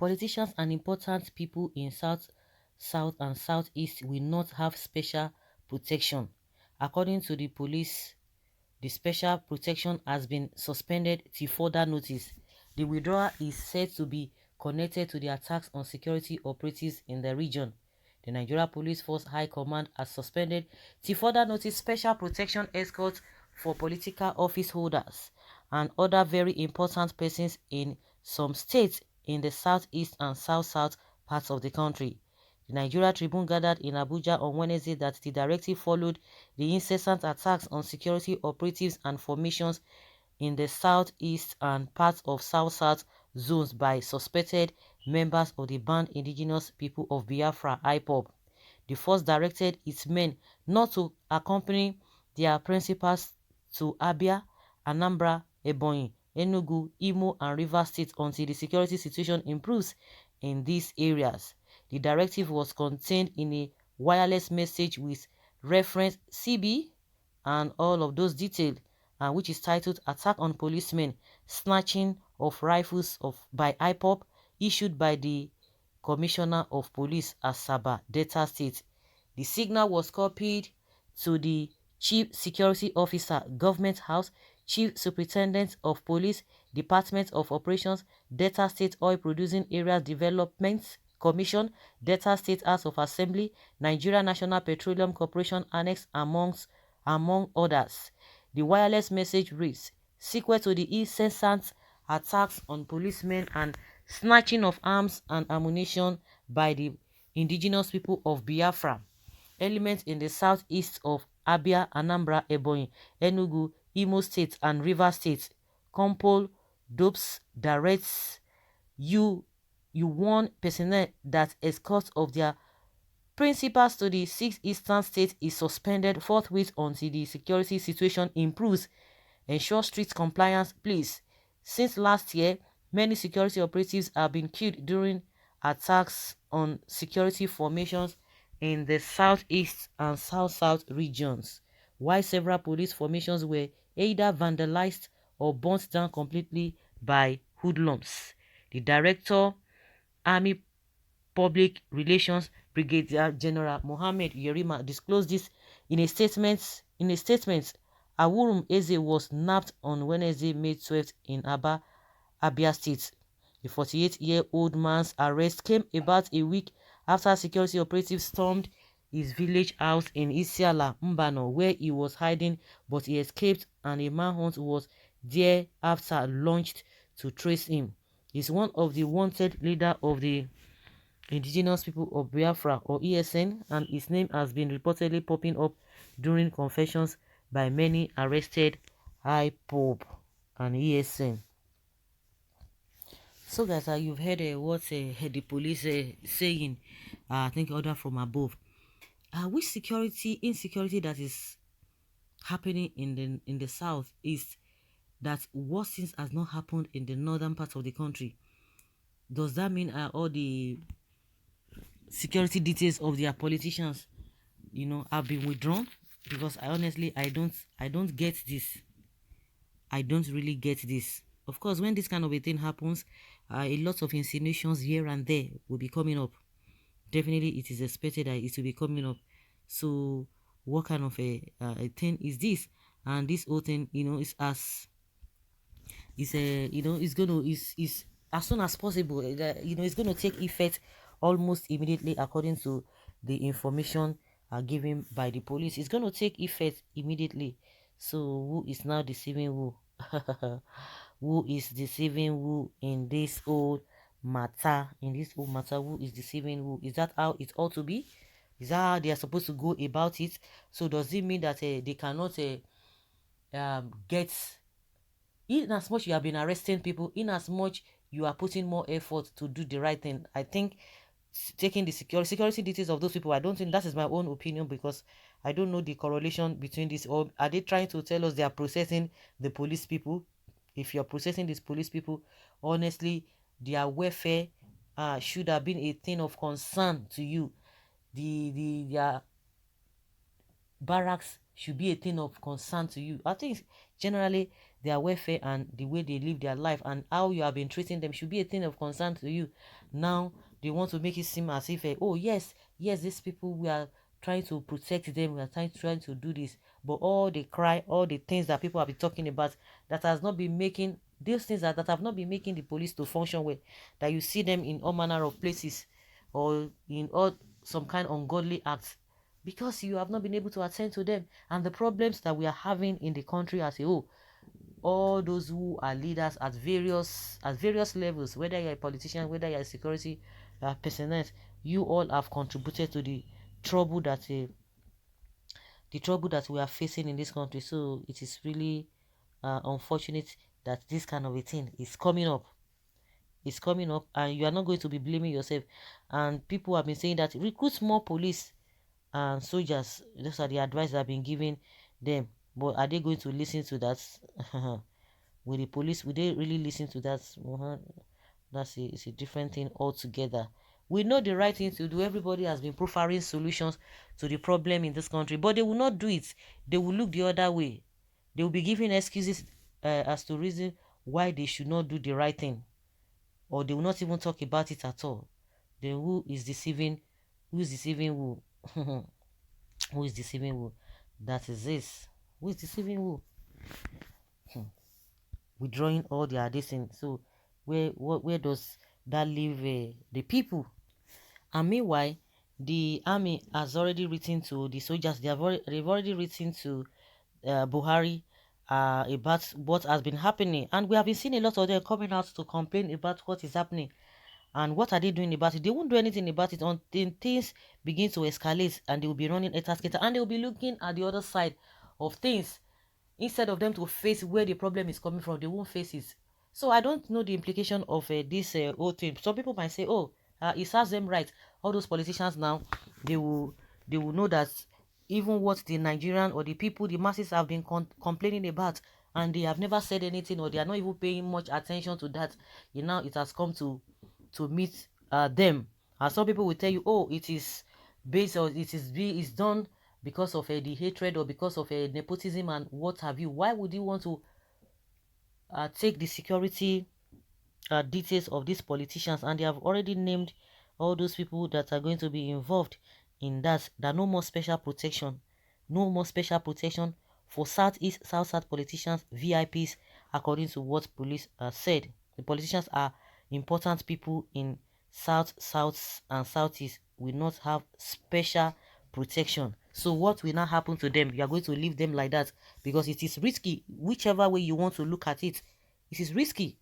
Politicians and important people in South, South and Southeast will not have special protection. According to the police, the special protection has been suspended till further notice. The withdrawal is said to be connected to the attacks on security operatives in the region. The Nigeria Police Force High Command has suspended till further notice special protection escorts for political office holders and other very important persons in some states in the southeast and south-south parts of the country. The Nigeria Tribune gathered in Abuja on Wednesday that the directive followed the incessant attacks on security operatives and formations in the southeast and parts of south-south zones by suspected members of the banned indigenous people of Biafra (IPOB). The force directed its men not to accompany their principals to Abia, Anambra, Ebonyi, Enugu, Imo and Rivers State until the security situation improves in these areas. The directive was contained in a wireless message with reference CB and all of those details, which is titled Attack on Policemen, Snatching of Rifles by IPOB, issued by the Commissioner of Police Asaba, Delta State. The signal was copied to the Chief Security Officer, Government House, Chief Superintendent of Police, Department of Operations, Delta State Oil Producing Areas Development Commission, Delta State House of Assembly, Nigeria National Petroleum Corporation Annex, among others. The wireless message reads, sequel to the incessant attacks on policemen and snatching of arms and ammunition by the indigenous people of Biafra, elements in the southeast of Abia, Anambra, Ebonyi, Enugu, Imo State and Rivers State, compel GOVS directs you warn personnel that escort of their principals to the 6 eastern states is suspended forthwith until the security situation improves. Ensure strict compliance, please. Since last year, many security operatives have been killed during attacks on security formations in the southeast and south-south regions, while several police formations were either vandalized or burnt down completely by hoodlums. The Director, Army Public Relations, Brigadier General Mohammed Yerima, disclosed this in a statement. Awurum Eze was nabbed on Wednesday, May 12th in Abia State. The 48-year-old man's arrest came about a week after security operatives stormed his village house in Isiala, Mbano, where he was hiding, but he escaped and a manhunt was thereafter launched to trace him. He's one of the wanted leader of the Indigenous People of Biafra or ESN, and his name has been reportedly popping up during confessions by many arrested IPOB and ESN. So guys, you've heard what the police saying, I think order from above. Which insecurity that is happening in the south is that worse things has not happened in the northern part of the country. Does that mean all the security details of their politicians, have been withdrawn? Because I don't get this. I don't really get this. Of course, when this kind of a thing happens, a lot of insinuations here and there will be coming up. Definitely, it is expected that it will be coming up. So, what kind of a thing is this? And this whole thing, is as as soon as possible. It's going to take effect almost immediately, according to the information given by the police. It's going to take effect immediately. So, who is now deceiving who? Who is deceiving who in this whole matter? Who is deceiving who? Is that how it ought to be? Is that how they are supposed to go about it? So does it mean that they cannot get, in as much you have been arresting people, in as much you are putting more effort to do the right thing? I think taking the security details of those people, I don't think, that is my own opinion, because I don't know the correlation between this. Or are they trying to tell us they are processing the police people? If you're processing these police people, honestly, their welfare should have been a thing of concern to you. Their barracks should be a thing of concern to you. I think generally their welfare and the way they live their life and how you have been treating them should be a thing of concern to you. Now they want to make it seem as if, oh yes, these people, we are trying to protect them, we are trying to do this, but all the cry, all the things that people have been talking about, that has not been making these things that have not been making the police to function well, that you see them in all manner of places or in all some kind of ungodly acts, because you have not been able to attend to them. And the problems that we are having in the country as a whole, all those who are leaders at various levels, whether you're a politician, whether you're a security personnel, you all have contributed to trouble that uh, the trouble that we are facing in this country. So it is really unfortunate that this kind of a thing is coming up. It's coming up, and you are not going to be blaming yourself. And people have been saying that recruit more police and soldiers. Those are the advice that have been given them. But are they going to listen to that? Will the police, will they really listen to that? It's a different thing altogether. We know the right thing to do. Everybody has been proffering solutions to the problem in this country, but they will not do it. They will look the other way. They will be giving excuses as to reason why they should not do the right thing, or they will not even talk about it at all. Then who is deceiving? Who is deceiving who? Who is deceiving who? That is this. Who is deceiving who? Withdrawing all their dissent. So where does that leave the people? And meanwhile, the army has already written to the soldiers. They've already written to Buhari about what has been happening, and we have been seeing a lot of them coming out to complain about what is happening. And what are they doing about it? They won't do anything about it until things begin to escalate, and they will be running a skater, and they will be looking at the other side of things. Instead of them to face where the problem is coming from, they won't face it. So I don't know the implication of this whole thing. Some people might say, oh, it serves them right. All those politicians now, they will know that even what the Nigerian or the people, the masses have been complaining about, and they have never said anything, or they are not even paying much attention to that. Now it has come to meet them. And some people will tell you, oh, it is based on, it's done because of the hatred, or because of nepotism and what have you. Why would you want to take the security details of these politicians? And they have already named all those people that are going to be involved in that no more special protection. No more special protection for Southeast, South politicians, VIPs, according to what police said. The politicians are important people in South, and Southeast will not have special protection. So what will now happen to them? You are going to leave them like that, because it is risky. Whichever way you want to look at it, it is risky.